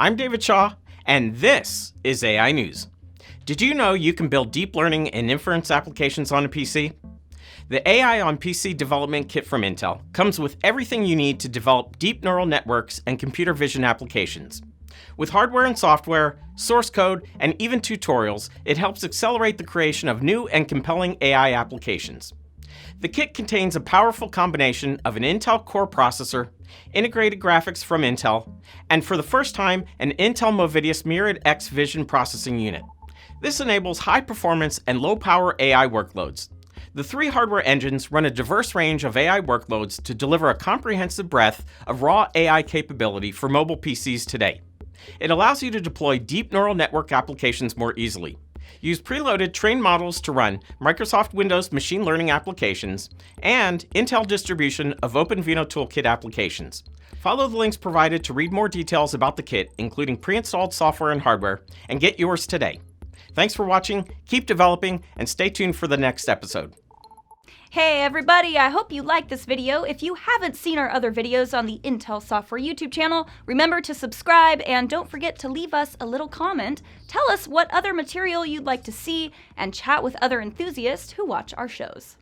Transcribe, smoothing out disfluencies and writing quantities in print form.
I'm David Shaw, and this is AI News. Did you know you can build deep learning and inference applications on a PC? The AI on PC Development Kit from Intel comes with everything you need to develop deep neural networks and computer vision applications. With hardware and software, source code, and even tutorials, it helps accelerate the creation of new and compelling AI applications. The kit contains a powerful combination of an Intel Core processor, integrated graphics from Intel, and for the first time, an Intel Movidius Myriad X Vision processing unit. This enables high-performance and low-power AI workloads. The three hardware engines run a diverse range of AI workloads to deliver a comprehensive breadth of raw AI capability for mobile PCs today. It allows you to deploy deep neural network applications more easily. Use preloaded trained models to run Microsoft Windows machine learning applications and Intel distribution of OpenVINO Toolkit applications. Follow the links provided to read more details about the kit, including pre-installed software and hardware, and get yours today. Thanks for watching, keep developing, and stay tuned for the next episode. Hey everybody, I hope you liked this video. If you haven't seen our other videos on the Intel Software YouTube channel, remember to subscribe and don't forget to leave us a little comment. Tell us what other material you'd like to see and chat with other enthusiasts who watch our shows.